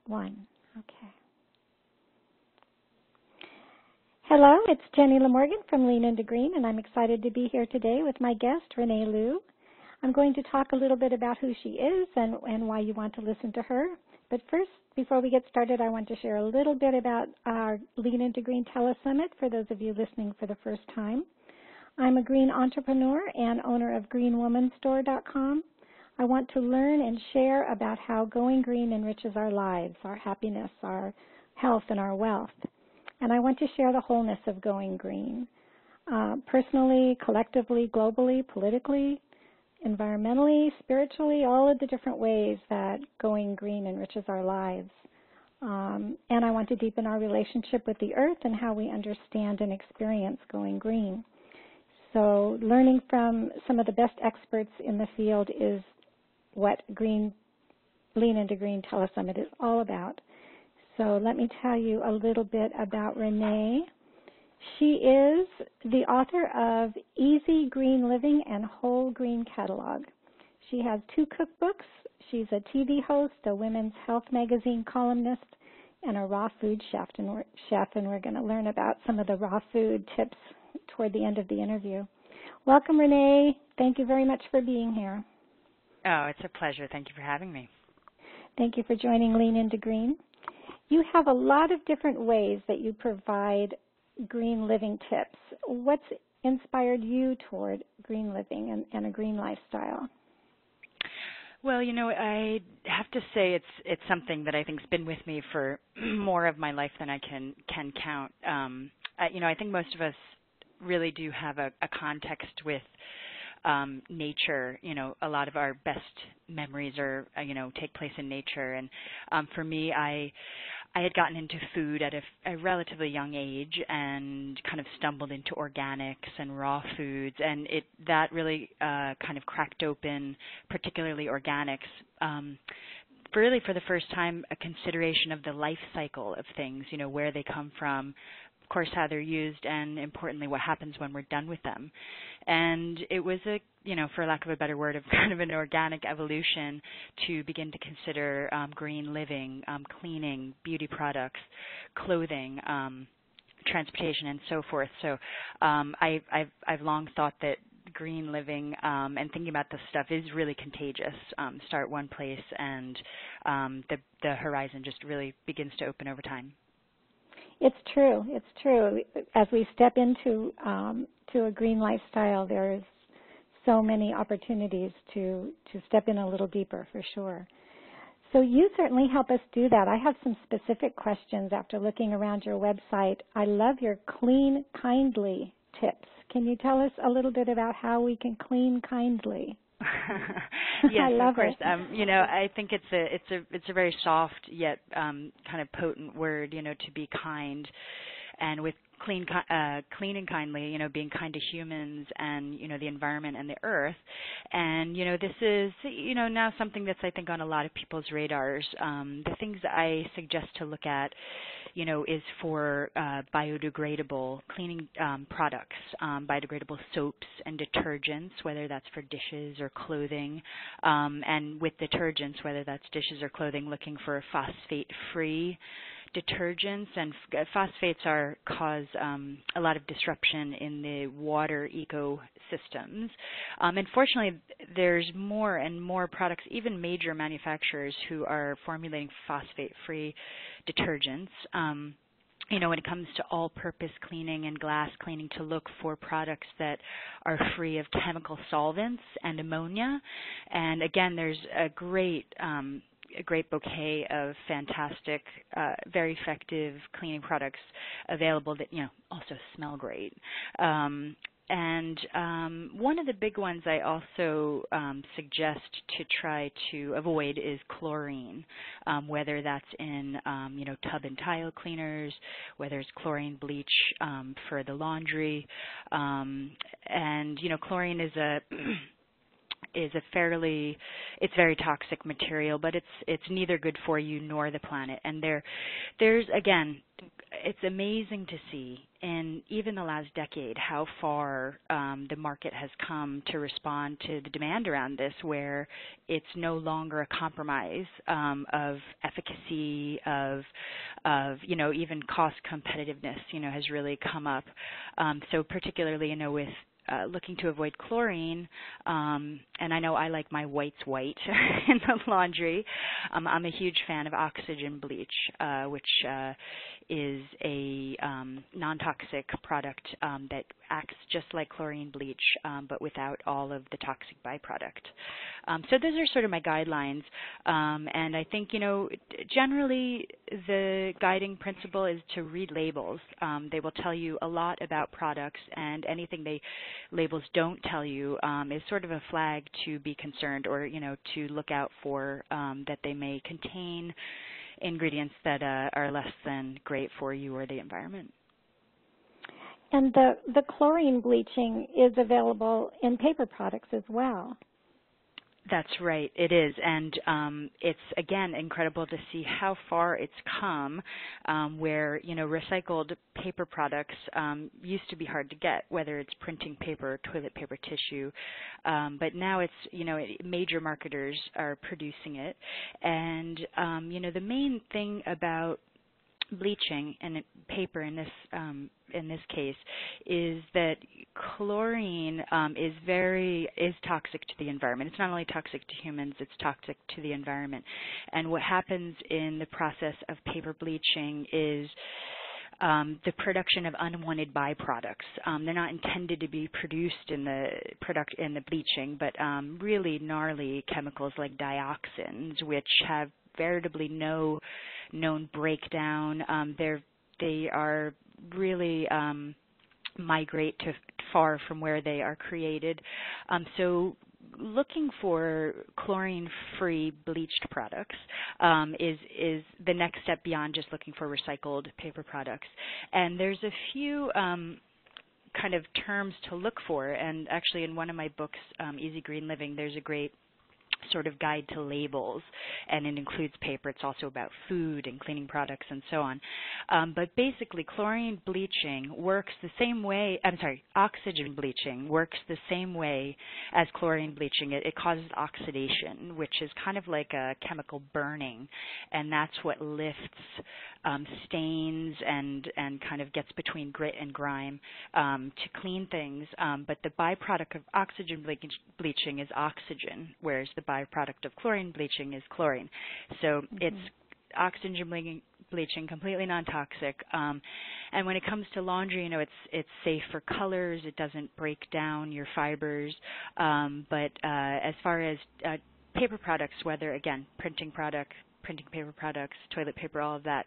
One. Okay. Hello, it's Jenny Lamorgan from Lean Into Green, and I'm excited to be here today with my guest, Renee Loux. I'm going to talk a little bit about who she is and why you want to listen to her. But first, before we get started, I want to share a little bit about our Lean Into Green Telesummit for those of you listening for the first time. I'm a green entrepreneur and owner of greenwomanstore.com. I want to learn and share about how going green enriches our lives, our happiness, our health, and our wealth. And I want to share the wholeness of going green, personally, collectively, globally, politically, environmentally, spiritually, all of the different ways that going green enriches our lives. And I want to deepen our relationship with the earth and how we understand and experience going green. So learning from some of the best experts in the field is what Lean Into Green Telesummit is all about. So let me tell you a little bit about Renee. She is the author of Easy Green Living and Whole Green Catalog. She has 2 cookbooks. She's a TV host, a women's health magazine columnist, and a raw food chef. And we're going to learn about some of the raw food tips toward the end of the interview. Welcome, Renee. Thank you very much for being here. Oh, it's a pleasure. Thank you for having me. Thank you for joining Lean Into Green. You have a lot of different ways that you provide green living tips. What's inspired you toward green living and a green lifestyle? Well, I have to say it's something that I think's been with me for more of my life than I can count. I think most of us really do have a context with nature. A lot of our best memories are, take place in nature. And for me, I had gotten into food at a relatively young age and kind of stumbled into organics and raw foods, and that really kind of cracked open, particularly organics, really for the first time, a consideration of the life cycle of things, where they come from, of course, how they're used, and importantly, what happens when we're done with them. And it was for lack of a better word, of kind of an organic evolution to begin to consider green living, cleaning, beauty products, clothing, transportation, and so forth. So I've long thought that green living and thinking about this stuff is really contagious. Start one place, and the horizon just really begins to open over time. It's true. It's true. As we step into to a green lifestyle, there's so many opportunities to step in a little deeper, for sure. So you certainly help us do that. I have some specific questions after looking around your website. I love your clean kindly tips. Can you tell us a little bit about how we can clean kindly? Yes, I love of course. it. I think it's a very soft yet kind of potent word, to be kind, and with clean and kindly, being kind to humans and the environment and the earth. And this is now something that's, I think, on a lot of people's radars. The things that I suggest to look at is for biodegradable cleaning products, biodegradable soaps and detergents, whether that's for dishes or clothing, and with detergents, whether that's dishes or clothing, looking for phosphate-free detergents. And phosphates cause a lot of disruption in the water ecosystems. Unfortunately, there's more and more products, even major manufacturers, who are formulating phosphate-free detergents. When it comes to all-purpose cleaning and glass cleaning, to look for products that are free of chemical solvents and ammonia. And again, there's a great bouquet of fantastic, very effective cleaning products available that also smell great. And one of the big ones I also suggest to try to avoid is chlorine, whether that's in tub and tile cleaners, whether it's chlorine bleach for the laundry, and chlorine is is it's very toxic material, but it's neither good for you nor the planet. And there's again, it's amazing to see in even the last decade how far the market has come to respond to the demand around this, where it's no longer a compromise of efficacy, of even cost competitiveness, has really come up. So particularly, with looking to avoid chlorine, and I know I like my whites white in the laundry. I'm a huge fan of oxygen bleach, which is a non-toxic product that acts just like chlorine bleach, but without all of the toxic byproduct. So those are sort of my guidelines, and I think, generally the guiding principle is to read labels. They will tell you a lot about products, and anything labels don't tell you is sort of a flag to be concerned, or to look out for, that they may contain ingredients that are less than great for you or the environment. And the chlorine bleaching is available in paper products as well. That's right, it is, and it's, again, incredible to see how far it's come, where, recycled paper products used to be hard to get, whether it's printing paper, toilet paper, tissue, but now it's, major marketers are producing it, and, the main thing about bleaching and paper in this case is that chlorine is toxic to the environment. It's not only toxic to humans, it's toxic to the environment. And what happens in the process of paper bleaching is the production of unwanted byproducts. They're not intended to be produced in the bleaching, but really gnarly chemicals like dioxins, which have veritably no known breakdown. They are really migrate to far from where they are created. So looking for chlorine-free bleached products is the next step beyond just looking for recycled paper products. And there's a few kind of terms to look for. And actually, in one of my books, Easy Green Living, there's a great sort of guide to labels, and it includes paper. It's also about food and cleaning products and so on. But basically, chlorine bleaching works the same way, oxygen bleaching works the same way as chlorine bleaching. It causes oxidation, which is kind of like a chemical burning, and that's what lifts stains and kind of gets between grit and grime to clean things. But the byproduct of oxygen bleaching is oxygen, whereas the byproduct of chlorine bleaching is chlorine. So it's oxygen bleaching, completely non-toxic. And when it comes to laundry, it's safe for colors. It doesn't break down your fibers. But as far as paper products, whether, again, printing paper products, toilet paper, all of that,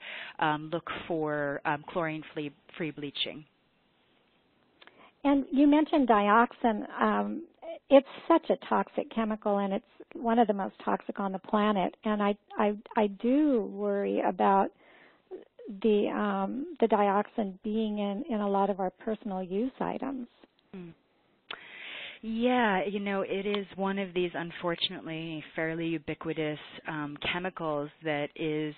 look for chlorine-free bleaching. And you mentioned dioxin. It's such a toxic chemical, and it's one of the most toxic on the planet. And I do worry about the dioxin being in a lot of our personal use items. Mm. Yeah, it is one of these, unfortunately, fairly ubiquitous chemicals that is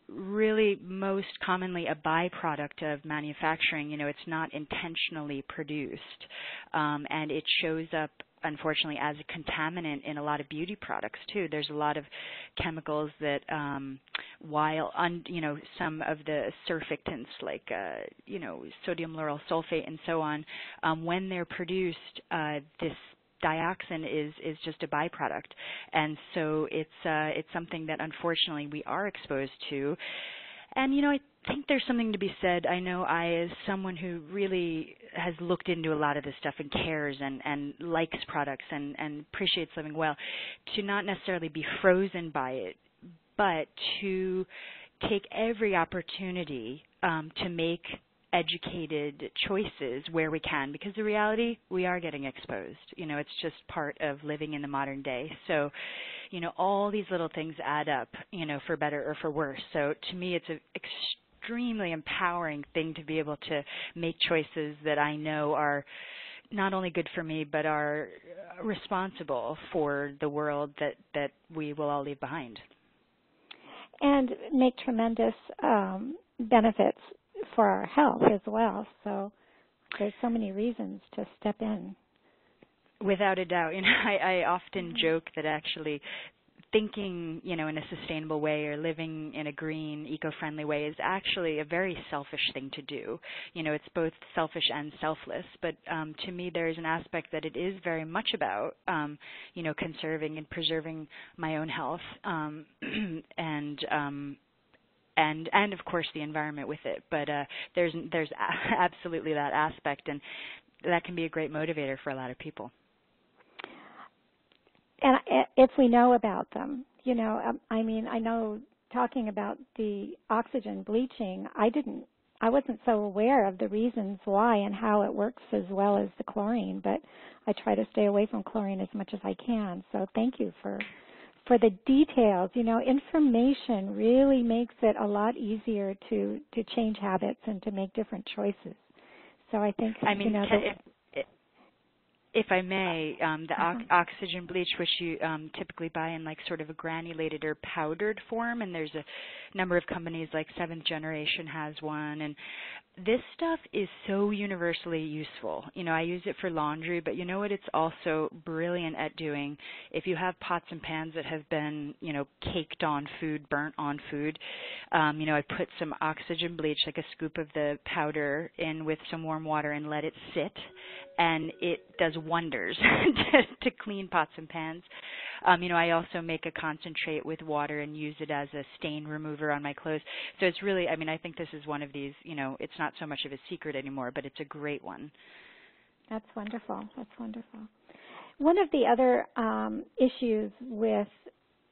really most commonly a byproduct of manufacturing. It's not intentionally produced, and it shows up, unfortunately, as a contaminant in a lot of beauty products too. There's a lot of chemicals that, while some of the surfactants like sodium lauryl sulfate and so on, when they're produced, this dioxin is just a byproduct, and so it's something that unfortunately we are exposed to. And I think there's something to be said. I know as someone who really has looked into a lot of this stuff and cares and likes products and appreciates living well, to not necessarily be frozen by it, but to take every opportunity to make educated choices where we can, because the reality, we are getting exposed. It's just part of living in the modern day. So, all these little things add up, for better or for worse. So to me, it's an extremely empowering thing to be able to make choices that I know are not only good for me, but are responsible for the world that we will all leave behind. And make tremendous benefits for our health as well. So there's so many reasons to step in. Without a doubt. I often joke that actually thinking, in a sustainable way or living in a green, eco-friendly way is actually a very selfish thing to do. It's both selfish and selfless, but to me there's an aspect that it is very much about, conserving and preserving my own health, and of course the environment with it. But there's absolutely that aspect, and that can be a great motivator for a lot of people. And if we know about them, I know talking about the oxygen bleaching, I wasn't so aware of the reasons why and how it works as well as the chlorine, but I try to stay away from chlorine as much as I can. So thank you for the details. Information really makes it a lot easier to change habits and to make different choices. So I think, if I may, the oxygen bleach, which you typically buy in like sort of a granulated or powdered form, and there's a number of companies like Seventh Generation has one, and this stuff is so universally useful. I use it for laundry, but you know what it's also brilliant at doing? If you have pots and pans that have been, caked on food, burnt on food, I put some oxygen bleach, like a scoop of the powder, in with some warm water and let it sit, and it does wonders to clean pots and pans. I also make a concentrate with water and use it as a stain remover on my clothes. So it's really, I think this is one of these, it's not so much of a secret anymore, but it's a great one. That's wonderful. That's wonderful. One of the other issues with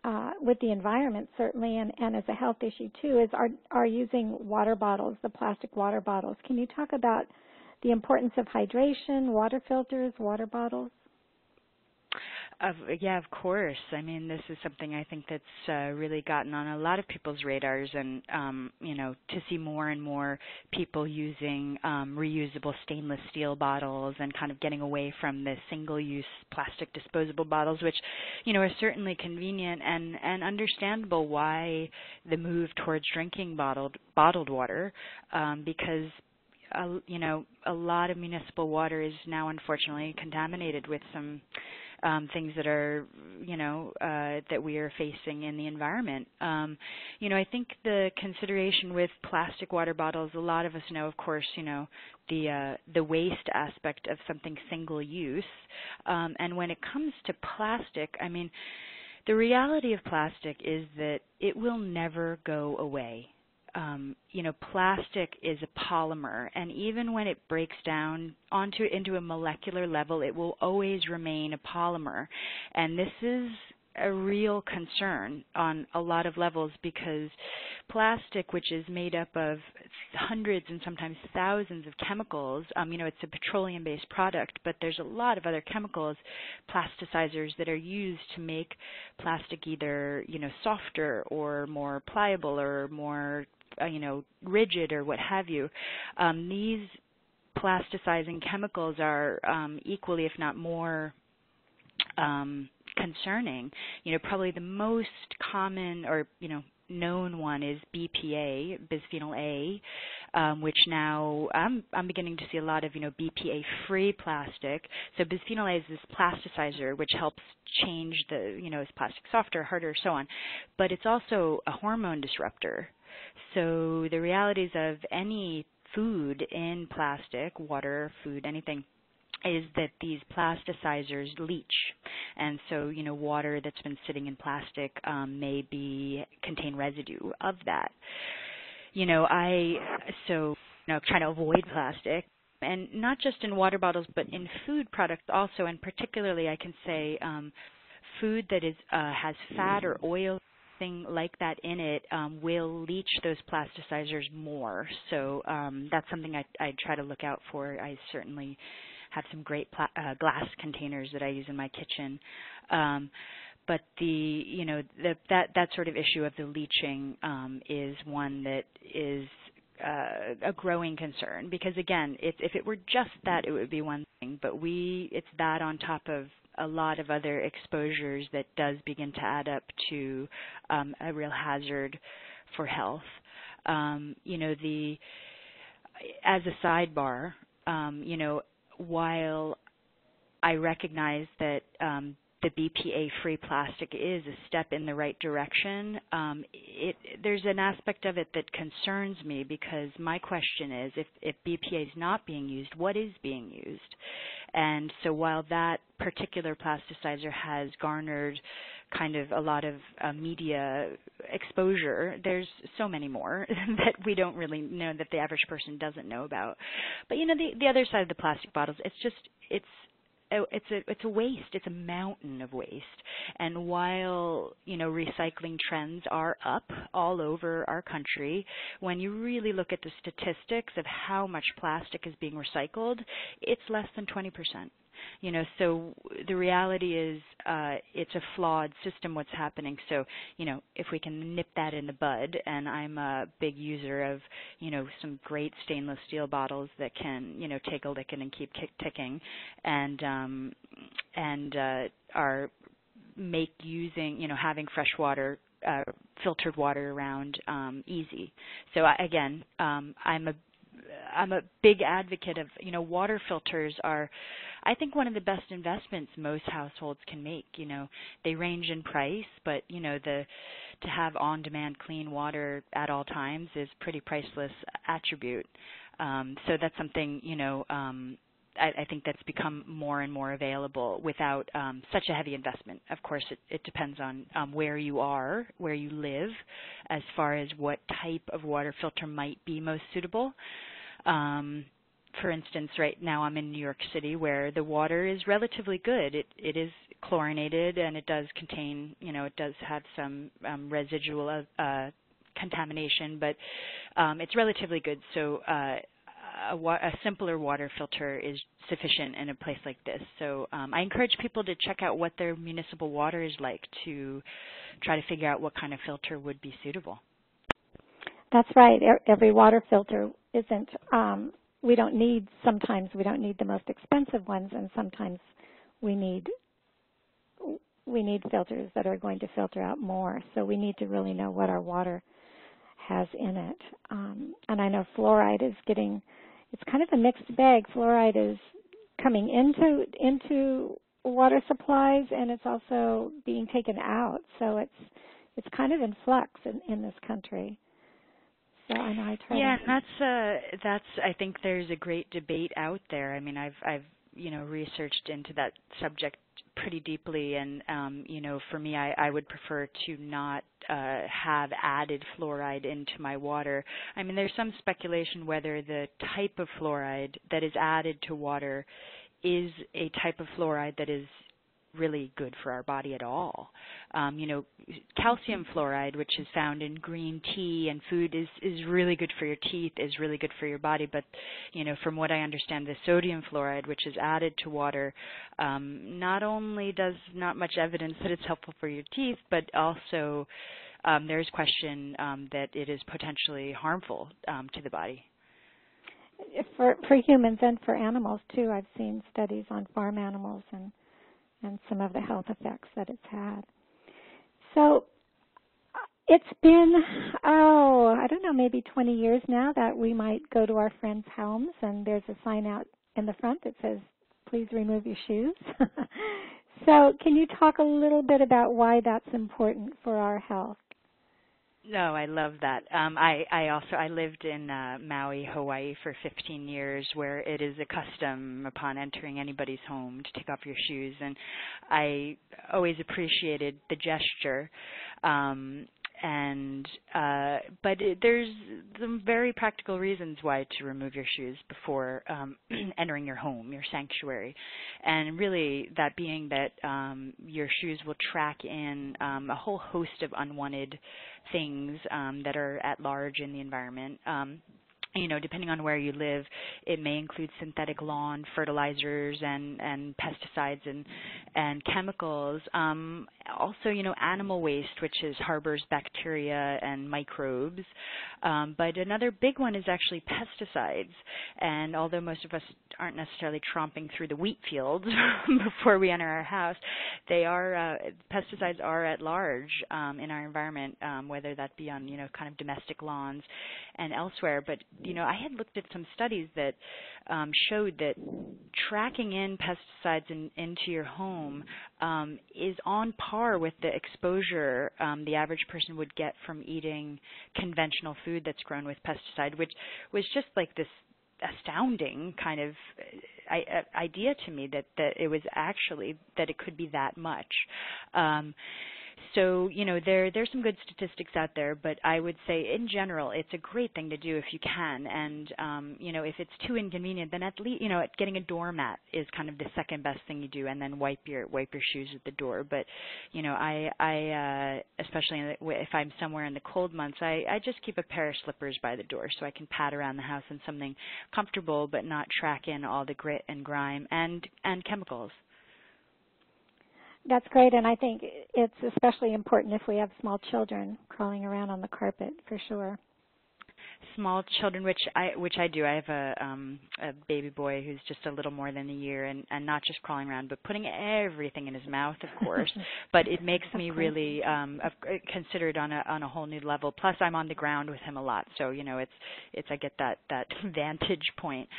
the environment, certainly, and as a health issue too, is our using water bottles, the plastic water bottles. Can you talk about the importance of hydration, water filters, water bottles? Yeah, of course. This is something I think that's really gotten on a lot of people's radars, and to see more and more people using reusable stainless steel bottles and kind of getting away from the single-use plastic disposable bottles, which are certainly convenient and understandable why the move towards drinking bottled water, because a lot of municipal water is now unfortunately contaminated with some things that are, that we are facing in the environment. I think the consideration with plastic water bottles, a lot of us know, of course, the waste aspect of something single use. And when it comes to plastic, the reality of plastic is that it will never go away. Plastic is a polymer, and even when it breaks down into a molecular level, it will always remain a polymer. And this is a real concern on a lot of levels, because plastic, which is made up of hundreds and sometimes thousands of chemicals, it's a petroleum-based product, but there's a lot of other chemicals, plasticizers, that are used to make plastic either, softer or more pliable or more rigid or what have you. These plasticizing chemicals are equally, if not more, concerning. Probably the most common or known one is BPA, bisphenol A, which now I'm beginning to see a lot of BPA-free plastic. So bisphenol A is this plasticizer which helps change the is plastic softer, harder, so on. But it's also a hormone disruptor. So the realities of any food in plastic, water, food, anything, is that these plasticizers leach. And so, water that's been sitting in plastic may contain residue of that. Trying to avoid plastic, and not just in water bottles, but in food products also, and particularly I can say food that is has fat or oil, like that in it, will leach those plasticizers more. So that's something I try to look out for. I certainly have some great glass containers that I use in my kitchen. But that sort of issue of the leaching is one that is a growing concern, because again, if it were just that, it would be one but it's that on top of a lot of other exposures that does begin to add up to a real hazard for health. As a sidebar, while I recognize that the BPA-free plastic is a step in the right direction, there's an aspect of it that concerns me, because my question is, if BPA is not being used, what is being used? And so while that particular plasticizer has garnered kind of a lot of media exposure, there's so many more that we don't really know, that the average person doesn't know about. But the other side of the plastic bottles, it's a waste. It's a mountain of waste. And while, recycling trends are up all over our country, when you really look at the statistics of how much plastic is being recycled, it's less than 20%. So the reality is it's a flawed system what's happening. So, if we can nip that in the bud, and I'm a big user of, some great stainless steel bottles that can, take a licking and keep ticking, and are having fresh water, filtered water around easy. So I'm a big advocate of, water filters are, I think, one of the best investments most households can make. They range in price, but, to have on-demand clean water at all times is pretty priceless attribute. So that's something, I think that's become more and more available without such a heavy investment. Of course, it depends on where you are, where you live, as far as what type of water filter might be most suitable. For instance, right now I'm in New York City, where the water is relatively good. It is chlorinated, and it does contain, it does have some residual contamination, but it's relatively good. So a simpler water filter is sufficient in a place like this. So I encourage people to check out what their municipal water is like, to try to figure out what kind of filter would be suitable. That's right. Every water filter isn't, sometimes we don't need the most expensive ones, and sometimes we need filters that are going to filter out more. So we need to really know what our water has in it. And I know fluoride is it's kind of a mixed bag. Fluoride is coming into water supplies, and it's also being taken out. So it's kind of in flux in this country. So I know that's I think there's a great debate out there. I mean, I've researched into that subject pretty deeply, and for me, I would prefer to not have added fluoride into my water. I mean, there's some speculation whether the type of fluoride that is added to water is a type of fluoride that is really good for our body at all. Calcium fluoride, which is found in green tea and food, is really good for your teeth, is really good for your body. But, from what I understand, the sodium fluoride, which is added to water, not only does not much evidence that it's helpful for your teeth, but also there's question that it is potentially harmful to the body. For humans and for animals, too. I've seen studies on farm animals and some of the health effects that it's had. So it's been, I don't know, maybe 20 years now that we might go to our friends' homes, and there's a sign out in the front that says, please remove your shoes. So can you talk a little bit about why that's important for our health? No, I love that. I lived in Maui, Hawaii for 15 years, where it is a custom upon entering anybody's home to take off your shoes, and I always appreciated the gesture. But there's some very practical reasons why to remove your shoes before entering your home, your sanctuary. And really that being that your shoes will track in a whole host of unwanted things that are at large in the environment. depending on where you live, it may include synthetic lawn fertilizers and pesticides and chemicals. Also, animal waste, which harbors bacteria and microbes. But another big one is actually pesticides. And although most of us aren't necessarily tromping through the wheat fields before we enter our house, pesticides are at large in our environment, whether that be on kind of domestic lawns and elsewhere. But I had looked at some studies that showed that tracking in pesticides into your home is on par with the exposure the average person would get from eating conventional food that's grown with pesticide, which was just like this astounding kind of idea to me that it was actually that it could be that much. So, there's some good statistics out there, but I would say in general, it's a great thing to do if you can. And, if it's too inconvenient, then at least, getting a doormat is kind of the second best thing you do, and then wipe your shoes at the door. But, I especially if I'm somewhere in the cold months, I just keep a pair of slippers by the door so I can pad around the house in something comfortable, but not track in all the grit and grime and chemicals. That's great, and I think it's especially important if we have small children crawling around on the carpet, for sure. Small children, which I do. I have a baby boy who's just a little more than a year, and not just crawling around, but putting everything in his mouth, of course. But it makes me really considerate on a whole new level. Plus, I'm on the ground with him a lot, so it's I get that vantage point.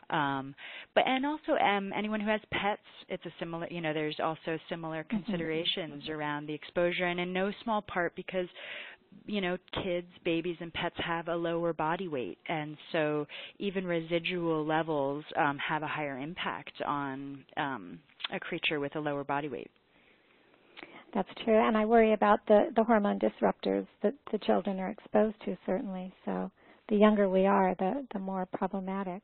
But also anyone who has pets, it's a similar. There's also similar considerations around the exposure, and in no small part because kids, babies, and pets have a lower body weight, and so even residual levels have a higher impact on a creature with a lower body weight. That's true, and I worry about the hormone disruptors that the children are exposed to, certainly. So the younger we are, the more problematic.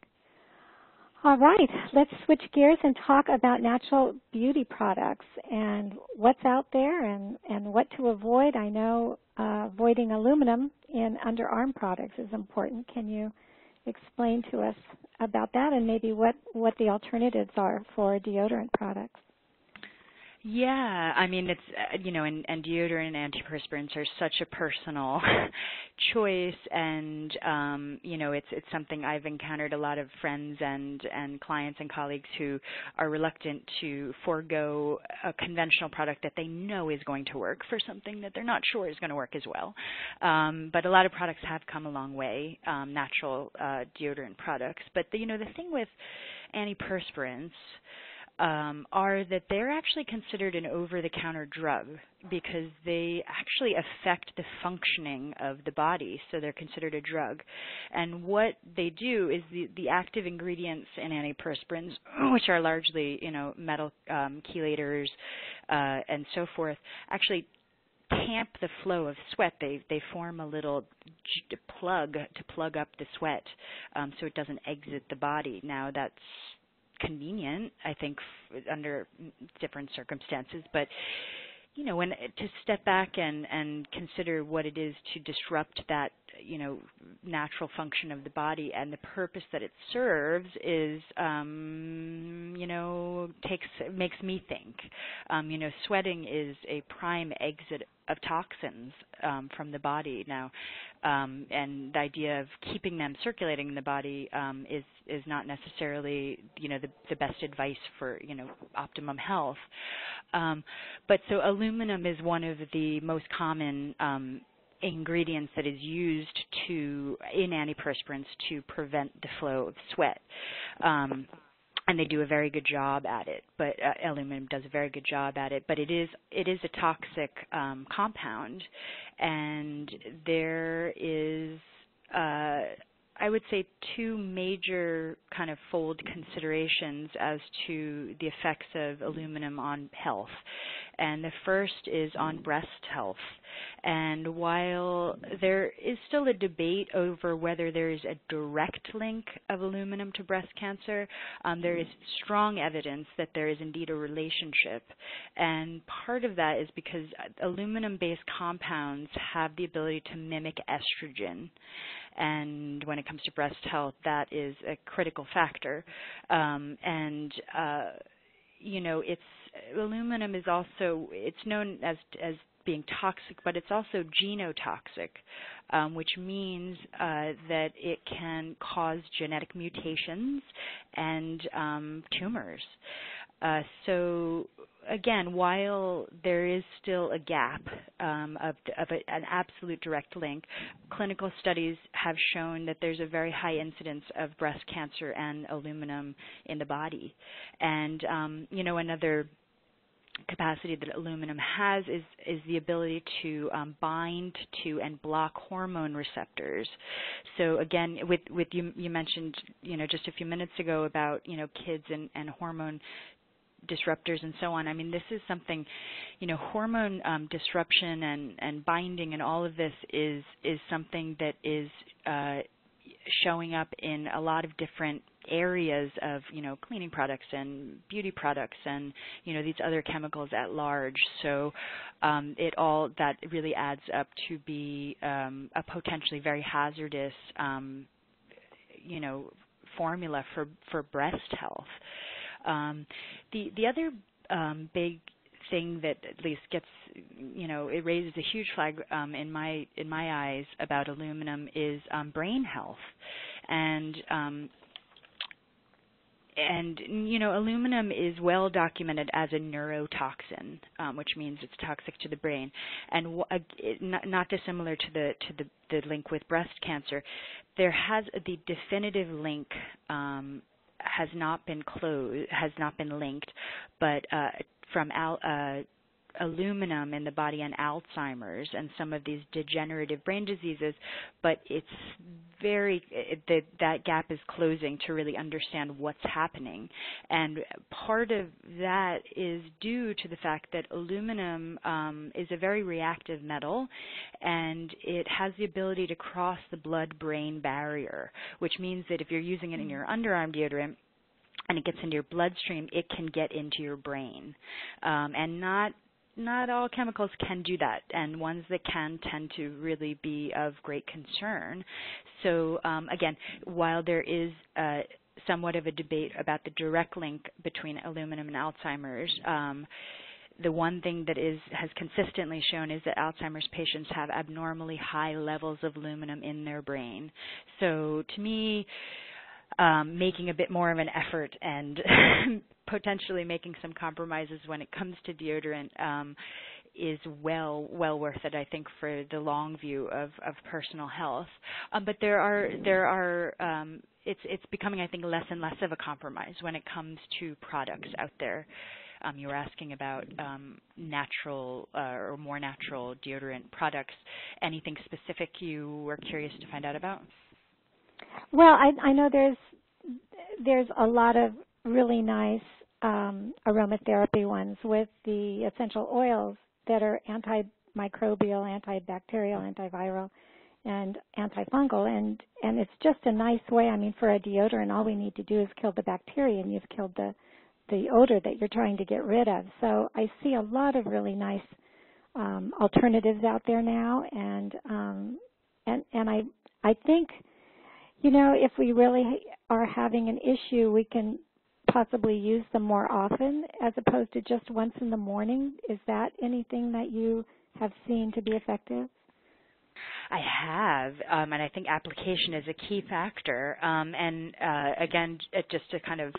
All right, let's switch gears and talk about natural beauty products and what's out there and what to avoid. I know avoiding aluminum in underarm products is important. Can you explain to us about that and maybe what the alternatives are for deodorant products? Yeah, I mean, it's, and deodorant and antiperspirants are such a personal choice, and, it's something I've encountered a lot of friends and clients and colleagues who are reluctant to forego a conventional product that they know is going to work for something that they're not sure is going to work as well. But a lot of products have come a long way, natural deodorant products. But, the thing with antiperspirants are that they're actually considered an over-the-counter drug because they actually affect the functioning of the body, so they're considered a drug. And what they do is the active ingredients in antiperspirants, which are largely, metal chelators and so forth, actually tamp the flow of sweat. They form a little plug to plug up the sweat so it doesn't exit the body. Now, that's convenient, I think, under different circumstances, but when to step back and consider what it is to disrupt that natural function of the body and the purpose that it serves is makes me think. Sweating is a prime exit of toxins from the body now, and the idea of keeping them circulating in the body is not necessarily the best advice for optimum health. But so aluminum is one of the most common ingredients that is used in antiperspirants to prevent the flow of sweat. And they do a very good job at it, but aluminum does a very good job at it. But it is a toxic compound, and there is, I would say, two major kind of fold considerations as to the effects of aluminum on health. and the first is on breast health. And while there is still a debate over whether there is a direct link of aluminum to breast cancer, there is strong evidence that there is indeed a relationship. And part of that is because aluminum-based compounds have the ability to mimic estrogen. And when it comes to breast health, that is a critical factor. Aluminum is also, it's known as being toxic, but it's also genotoxic, which means that it can cause genetic mutations and tumors. So again, while there is still a gap an absolute direct link, clinical studies have shown that there's a very high incidence of breast cancer and aluminum in the body. And, another capacity that aluminum has is the ability to bind to and block hormone receptors. So again, with you mentioned, just a few minutes ago about, kids and hormone disruptors and so on. I mean, this is something, hormone disruption and binding and all of this is something that is showing up in a lot of different areas of, cleaning products and beauty products and, these other chemicals at large. So that really adds up to be a potentially very hazardous, formula for breast health. The other big thing that at least gets, it raises a huge flag in my eyes about aluminum is brain health, and aluminum is well documented as a neurotoxin, which means it's toxic to the brain, and not dissimilar to the link with breast cancer. There has the definitive link. Has not been linked, but from aluminum in the body and Alzheimer's and some of these degenerative brain diseases, but it's that gap is closing to really understand what's happening. And part of that is due to the fact that aluminum is a very reactive metal, and it has the ability to cross the blood-brain barrier, which means that if you're using it in your underarm deodorant, and it gets into your bloodstream, it can get into your brain. And not all chemicals can do that, and ones that can tend to really be of great concern. So again, while there is somewhat of a debate about the direct link between aluminum and Alzheimer's, the one thing that has consistently shown is that Alzheimer's patients have abnormally high levels of aluminum in their brain. So to me, making a bit more of an effort and potentially making some compromises when it comes to deodorant is well worth it, I think, for the long view of personal health. But there are it's becoming, I think, less and less of a compromise when it comes to products out there. You were asking about natural or more natural deodorant products. Anything specific you were curious to find out about? Well, I know there's a lot of really nice aromatherapy ones with the essential oils that are antimicrobial, antibacterial, antiviral, and antifungal, and it's just a nice way. I mean, for a deodorant, all we need to do is kill the bacteria, and you've killed the odor that you're trying to get rid of. So I see a lot of really nice alternatives out there now, and I think, if we really are having an issue, we can possibly use them more often as opposed to just once in the morning. Is that anything that you have seen to be effective? I have, and I think application is a key factor. Again, just to kind of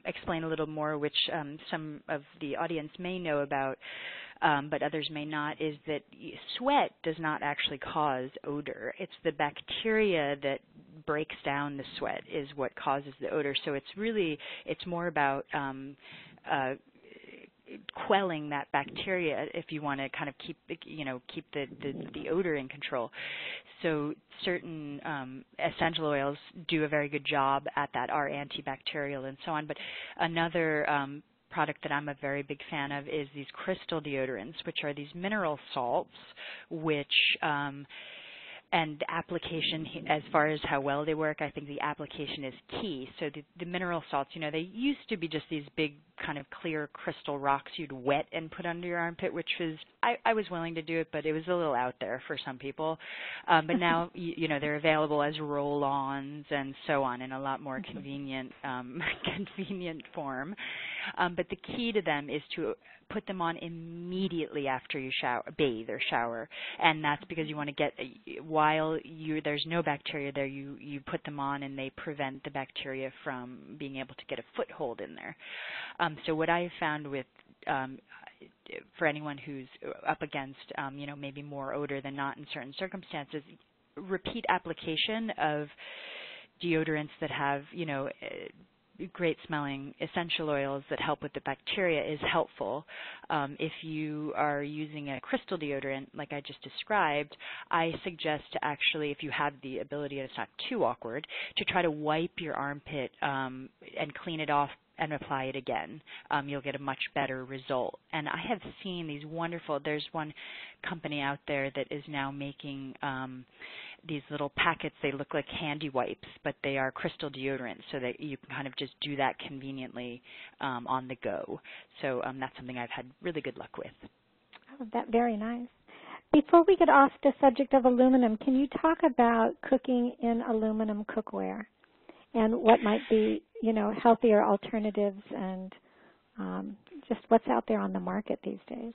explain a little more, which some of the audience may know about, but others may not, is that sweat does not actually cause odor. It's the bacteria that breaks down the sweat is what causes the odor. So it's more about quelling that bacteria if you want to kind of keep the odor in control. So certain essential oils do a very good job at that, are antibacterial and so on. But another product that I'm a very big fan of is these crystal deodorants, which are these mineral salts, which and application, as far as how well they work, I think the application is key. So the mineral salts, they used to be just these big kind of clear crystal rocks you'd wet and put under your armpit, which was, I was willing to do it, but it was a little out there for some people. But now, they're available as roll-ons and so on in a lot more convenient form. But the key to them is to put them on immediately after you bathe or shower, and that's because you want to get, while there's no bacteria there, you put them on and they prevent the bacteria from being able to get a foothold in there. So what I found with for anyone who's up against maybe more odor than not in certain circumstances, repeat application of deodorants that have great smelling essential oils that help with the bacteria is helpful. If you are using a crystal deodorant like I just described, I suggest to actually, if you have the ability and it's not too awkward, to try to wipe your armpit and clean it off and apply it again. You'll get a much better result. And I have seen these wonderful, there's one company out there that is now making these little packets. They look like handy wipes, but they are crystal deodorants, so that you can kind of just do that conveniently on the go. So that's something I've had really good luck with. Oh, that very nice. Before we get off the subject of aluminum, can you talk about cooking in aluminum cookware and what might be, healthier alternatives and just what's out there on the market these days?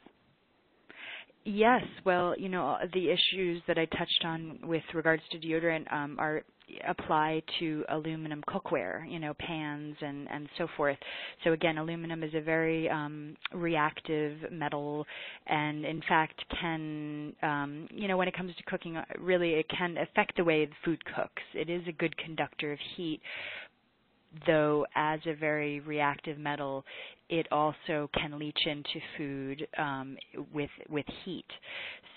Yes, well, the issues that I touched on with regards to deodorant apply to aluminum cookware, pans and so forth. So again, aluminum is a very reactive metal, and in fact can, when it comes to cooking, really it can affect the way the food cooks. It is a good conductor of heat, though as a very reactive metal, it also can leach into food with heat.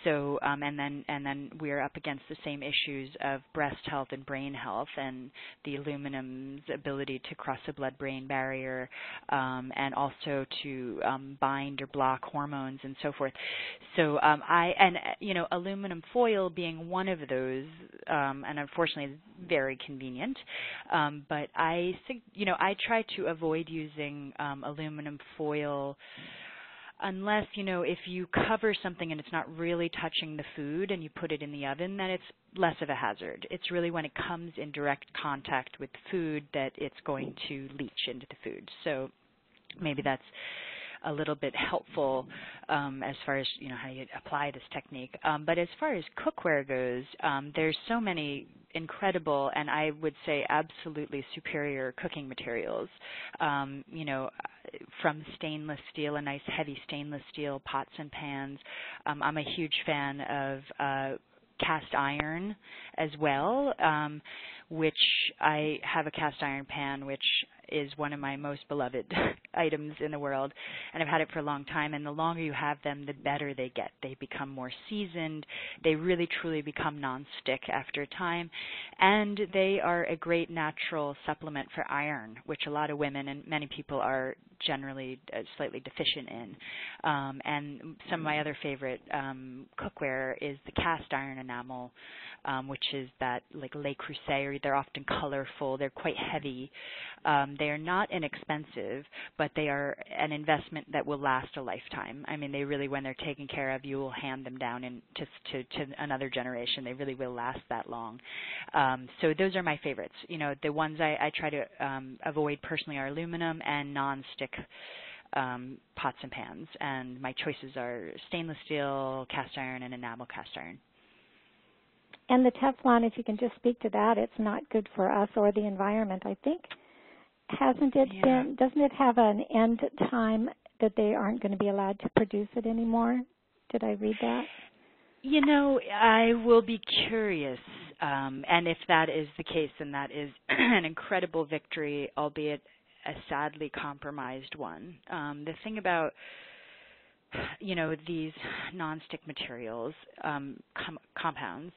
So and then we're up against the same issues of breast health and brain health, and the aluminum's ability to cross the blood-brain barrier, and also to bind or block hormones and so forth. So aluminum foil being one of those, and unfortunately very convenient. But I think I try to avoid using aluminum foil unless, if you cover something and it's not really touching the food and you put it in the oven, then it's less of a hazard. It's really when it comes in direct contact with food that it's going to leach into the food. So maybe that's a little bit helpful as far as, how you apply this technique. But as far as cookware goes, there's so many incredible and I would say absolutely superior cooking materials, from stainless steel, a nice heavy stainless steel pots and pans. I'm a huge fan of cast iron as well, which I have a cast iron pan, which is one of my most beloved items in the world, and I've had it for a long time, and the longer you have them, the better they get. They become more seasoned. They really, truly become nonstick after a time, and they are a great natural supplement for iron, which a lot of women and many people are generally slightly deficient in. And some of my other favorite cookware is the cast iron enamel, which is that like Le Creuset. They're often colorful. They're quite heavy. They are not inexpensive, but they are an investment that will last a lifetime. I mean, they really, when they're taken care of, you will hand them down to another generation. They really will last that long. So those are my favorites. The ones I try to avoid personally are aluminum and nonstick pots and pans, and my choices are stainless steel, cast iron, and enamel cast iron. And the Teflon, if you can just speak to that, it's not good for us or the environment, I think. Doesn't it have an end time that they aren't going to be allowed to produce it anymore? Did I read that? I will be curious, and if that is the case, then that is an incredible victory, albeit a sadly compromised one. The thing about these nonstick materials, compounds,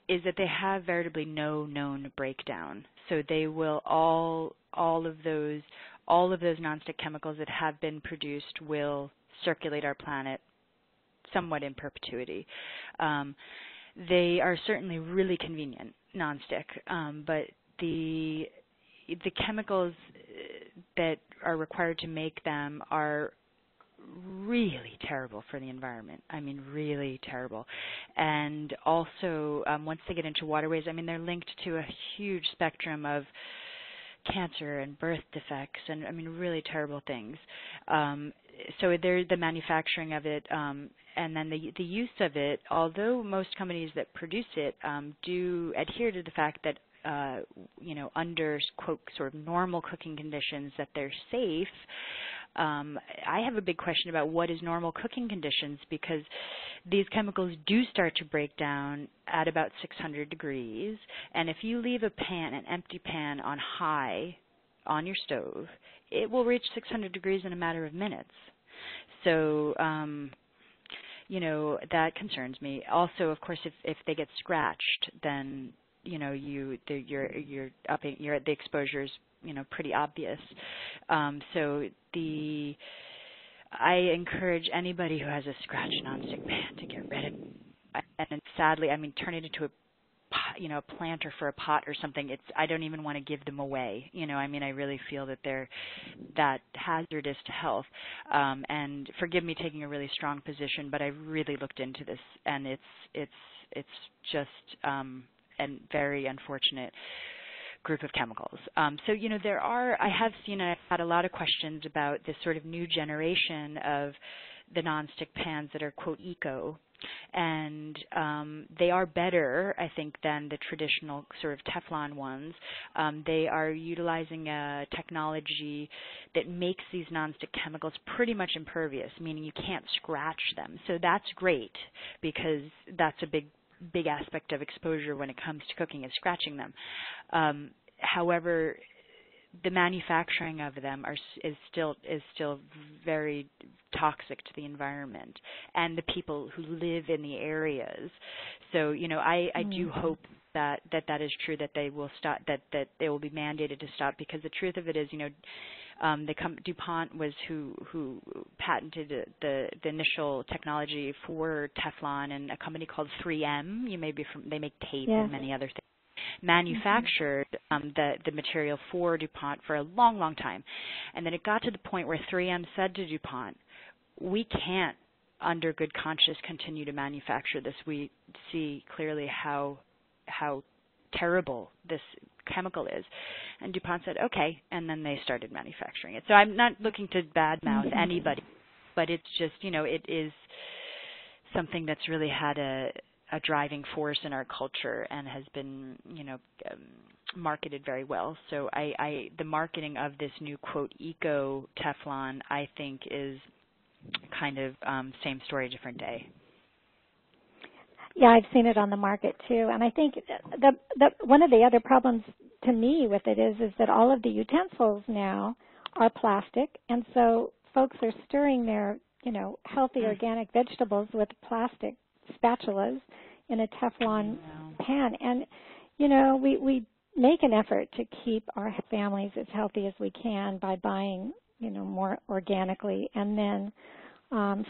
is that they have veritably no known breakdown. So they will all of those all of those nonstick chemicals that have been produced will circulate our planet somewhat in perpetuity. They are certainly really convenient, nonstick, but the chemicals that are required to make them are really terrible for the environment. I mean, really terrible. And also, once they get into waterways, I mean, they're linked to a huge spectrum of cancer and birth defects and, I mean, really terrible things. So there's the manufacturing of it, and then the use of it, although most companies that produce it do adhere to the fact that under, quote, sort of normal cooking conditions that they're safe. I have a big question about what is normal cooking conditions, because these chemicals do start to break down at about 600 degrees, and if you leave an empty pan on high on your stove, it will reach 600 degrees in a matter of minutes. So, that concerns me. Also, of course, if they get scratched, then the exposure's pretty obvious. So I encourage anybody who has a scratch nonstick pan to get rid of it. And sadly, I mean, turn it into a planter for a pot or something. I don't even want to give them away. I mean, I really feel that they're that hazardous to health. And forgive me taking a really strong position, but I really looked into this, and it's just a very unfortunate group of chemicals. So, I have seen, and I've had a lot of questions about this sort of new generation of the nonstick pans that are, quote, eco. And they are better, I think, than the traditional sort of Teflon ones. They are utilizing a technology that makes these nonstick chemicals pretty much impervious, meaning you can't scratch them. So that's great, because that's a big aspect of exposure when it comes to cooking, is scratching them. However, the manufacturing of them is still very toxic to the environment and the people who live in the areas. So, I do hope that is true, that they will stop, that they will be mandated to stop, because the truth of it is, DuPont was who patented the initial technology for Teflon, and a company called 3M, they make tape and many other things, manufactured the material for DuPont for a long, long time. And then it got to the point where 3M said to DuPont, we can't, under good conscience, continue to manufacture this. We see clearly how terrible this chemical is. And DuPont said, okay, and then they started manufacturing it. So I'm not looking to badmouth anybody, but it's just, it is something that's really had a driving force in our culture and has been, marketed very well. So the marketing of this new, quote, eco Teflon, I think, is kind of same story, different day. Yeah, I've seen it on the market too, and I think the one of the other problems to me with it is that all of the utensils now are plastic, and so folks are stirring their healthy organic vegetables with plastic spatulas in a Teflon pan, and we make an effort to keep our families as healthy as we can by buying more organically, and then.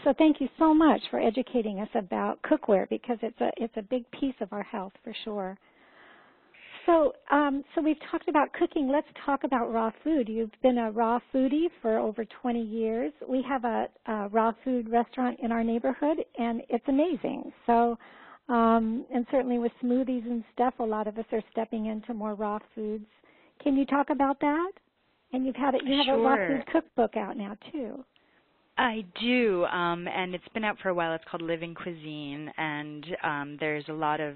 So thank you so much for educating us about cookware, because it's a big piece of our health for sure. So we've talked about cooking. Let's talk about raw food. You've been a raw foodie for over 20 years. We have a raw food restaurant in our neighborhood, and it's amazing. So, and certainly with smoothies and stuff, a lot of us are stepping into more raw foods. Can you talk about that? And you have a raw food cookbook out now too. I do, and it's been out for a while. It's called Living Cuisine, and there's a lot of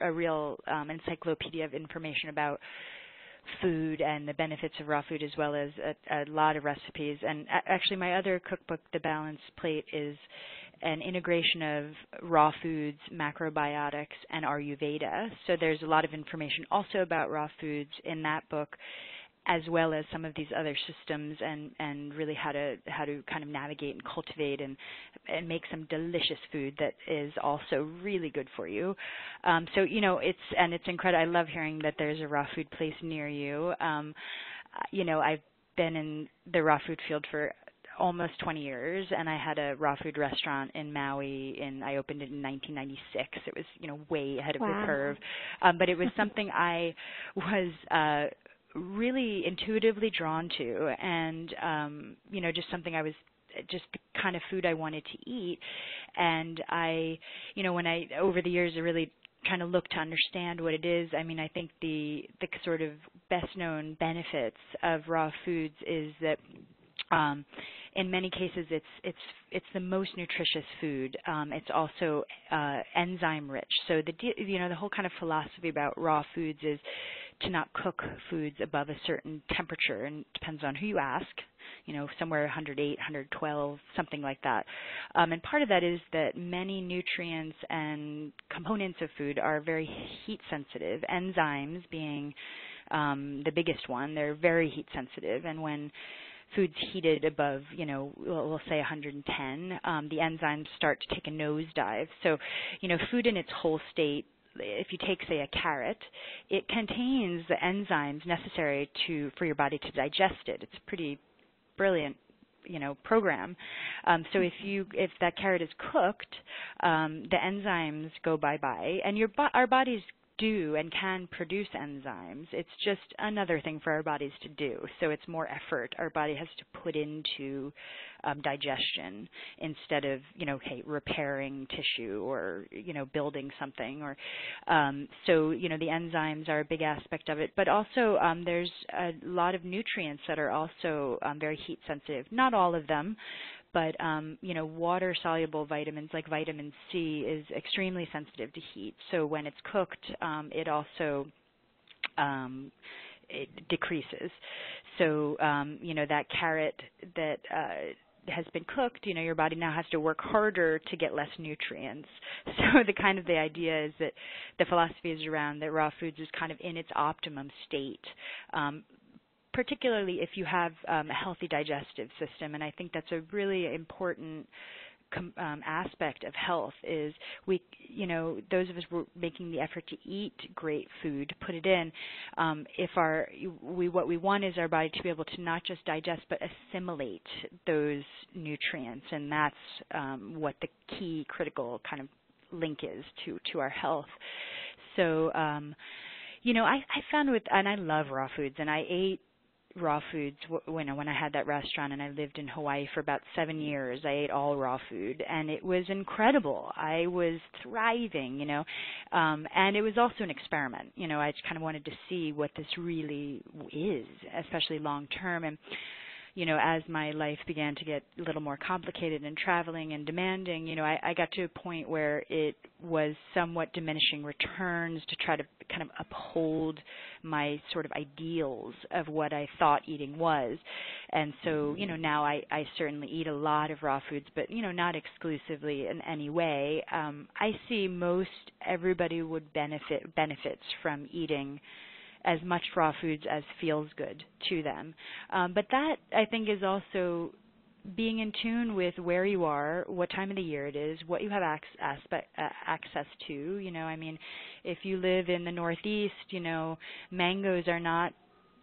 a real encyclopedia of information about food and the benefits of raw food, as well as a lot of recipes. And actually, my other cookbook, The Balanced Plate, is an integration of raw foods, macrobiotics, and Ayurveda. So there's a lot of information also about raw foods in that book, as well as some of these other systems and really how to kind of navigate and cultivate and make some delicious food that is also really good for you. So it's incredible. I love hearing that there's a raw food place near you. I've been in the raw food field for almost 20 years, and I had a raw food restaurant in Maui, and I opened it in 1996. It was, way ahead of the curve. But it was something I was really intuitively drawn to, and, just something I was, just the kind of food I wanted to eat. And I, when I, over the years, I really trying to look to understand what it is. I mean, I think the sort of best known benefits of raw foods is that in many cases it's the most nutritious food. It's also enzyme rich. So the whole kind of philosophy about raw foods is to not cook foods above a certain temperature, and it depends on who you ask, somewhere 108, 112, something like that. And part of that is that many nutrients and components of food are very heat sensitive, enzymes being the biggest one. They're very heat sensitive, and when food's heated above, we'll say 110, the enzymes start to take a nosedive. So, food in its whole state, if you take, say, a carrot, it contains the enzymes necessary for your body to digest it. It's a pretty brilliant, program. So if that carrot is cooked, the enzymes go bye-bye, and our bodies do and can produce enzymes. It's just another thing for our bodies to do. So it's more effort our body has to put into digestion instead of, repairing tissue or, building something. Or so, the enzymes are a big aspect of it. But also there's a lot of nutrients that are also very heat sensitive. Not all of them. But, water-soluble vitamins like vitamin C is extremely sensitive to heat. So when it's cooked, it also it decreases. So, that carrot that has been cooked, your body now has to work harder to get less nutrients. So the idea is that the philosophy is around that raw foods is kind of in its optimum state. Particularly if you have a healthy digestive system, and I think that's a really important aspect of health is those of us who are making the effort to eat great food, put it in. What we want is our body to be able to not just digest but assimilate those nutrients, and that's what the key critical kind of link is to our health. So, I found and I love raw foods, and I ate raw foods when I had that restaurant, and I lived in Hawaii for about 7 years. I ate all raw food, and it was incredible. I was thriving, and it was also an experiment. I just kind of wanted to see what this really is, especially long term. And as my life began to get a little more complicated and traveling and demanding, I got to a point where it was somewhat diminishing returns to try to kind of uphold my sort of ideals of what I thought eating was. And so, now I certainly eat a lot of raw foods, but, not exclusively in any way. I see most everybody would benefits from eating as much raw foods as feels good to them. But that, I think, is also being in tune with where you are, what time of the year it is, what you have access to. I mean, if you live in the Northeast, mangoes are not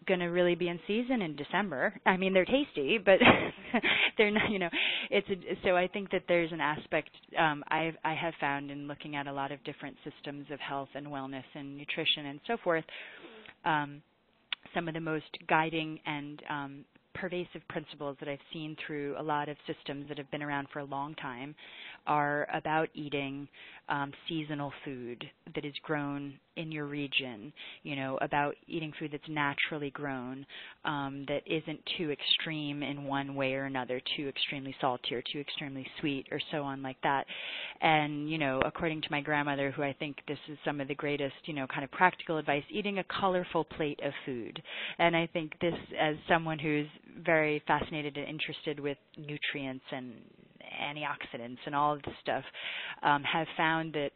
going to really be in season in December. I mean, they're tasty, but they're not, so I think that there's an aspect I have found in looking at a lot of different systems of health and wellness and nutrition and so forth. Some of the most guiding and pervasive principles that I've seen through a lot of systems that have been around for a long time are about eating seasonal food that is grown in your region, about eating food that's naturally grown, that isn't too extreme in one way or another, too extremely salty or too extremely sweet or so on like that. And, according to my grandmother, who I think this is some of the greatest, kind of practical advice, eating a colorful plate of food. And I think this, as someone who's very fascinated and interested with nutrients and antioxidants and all of this stuff, have found that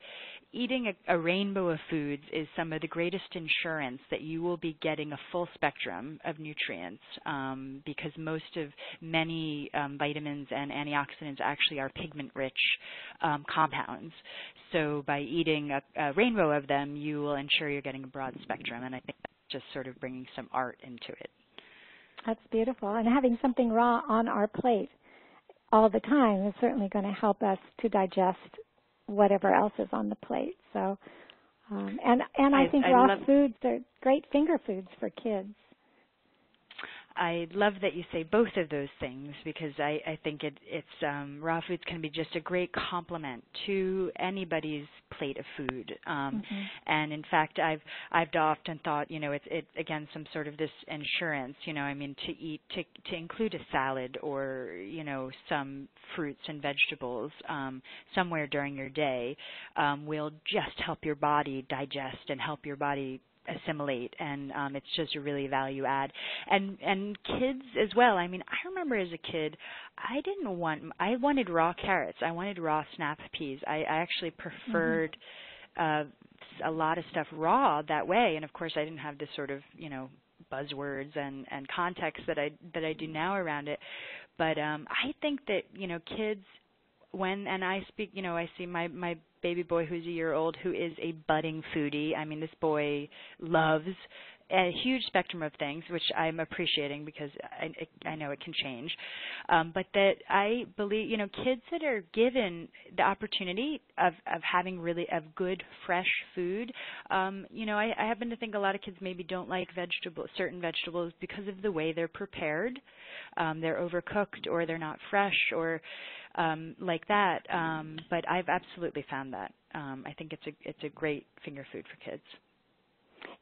eating a rainbow of foods is some of the greatest insurance that you will be getting a full spectrum of nutrients, because many vitamins and antioxidants actually are pigment-rich compounds. So by eating a rainbow of them, you will ensure you're getting a broad spectrum, and I think that's just sort of bringing some art into it. That's beautiful. And having something raw on our plate all the time is certainly going to help us to digest whatever else is on the plate. So, I think raw foods are great finger foods for kids. I love that you say both of those things, because I think it's raw foods can be just a great complement to anybody's plate of food. And in fact, I've often thought, it's again some sort of this insurance. I mean, to include a salad or some fruits and vegetables somewhere during your day will just help your body digest and help your body assimilate, and it's just a really value add. And kids as well. I mean, I remember as a kid, I wanted raw carrots. I wanted raw snap peas. I actually preferred a lot of stuff raw that way. And of course, I didn't have this sort of buzzwords and context that I do now around it. But I think that kids, and I speak, I see my baby boy who's a year old who is a budding foodie. I mean, this boy loves a huge spectrum of things, which I'm appreciating because I know it can change. But that I believe, kids that are given the opportunity of having really good, fresh food, I happen to think a lot of kids maybe don't like certain vegetables because of the way they're prepared. They're overcooked or they're not fresh or like that. But I've absolutely found that. I think it's a great finger food for kids.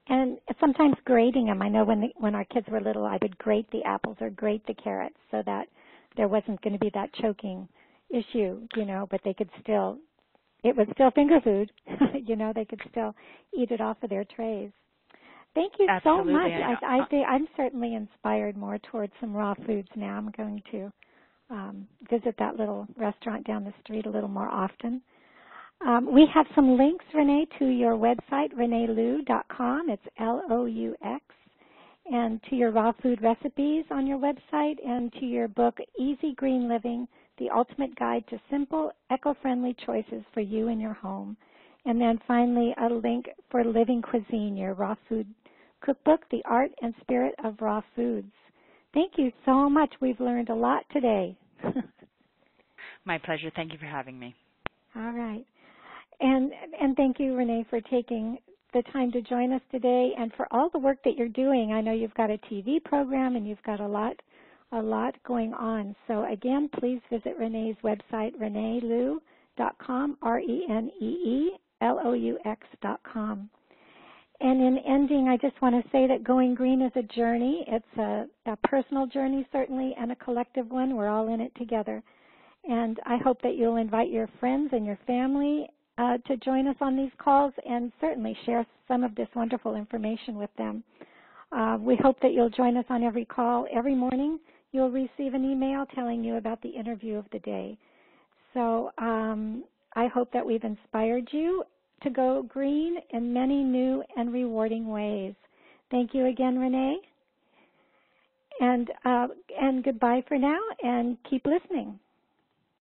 And sometimes grating them. I know when our kids were little, I would grate the apples or grate the carrots so that there wasn't going to be that choking issue, but they could still, it was still finger food, they could still eat it off of their trays. Thank you Absolutely. so much. I'm certainly inspired more towards some raw foods now. I'm going to visit that little restaurant down the street a little more often. We have some links, Renee, to your website, reneeloux.com. It's L-O-U-X. And to your raw food recipes on your website, and to your book, Easy Green Living, The Ultimate Guide to Simple, Eco-Friendly Choices for You and Your Home. And then finally, a link for Living Cuisine, your raw food cookbook, The Art and Spirit of Raw Foods. Thank you so much. We've learned a lot today. My pleasure. Thank you for having me. All right. And thank you, Renee, for taking the time to join us today and for all the work that you're doing. I know you've got a TV program and you've got a lot going on. So again, please visit Renee's website, reneeloux.com, ReneeLoux.com. And in ending, I just want to say that going green is a journey. It's a personal journey, certainly, and a collective one. We're all in it together. And I hope that you'll invite your friends and your family to join us on these calls, and certainly share some of this wonderful information with them. We hope that you'll join us on every call. Every morning you'll receive an email telling you about the interview of the day. So I hope that we've inspired you to go green in many new and rewarding ways. Thank you again, Renee. And goodbye for now, and keep listening.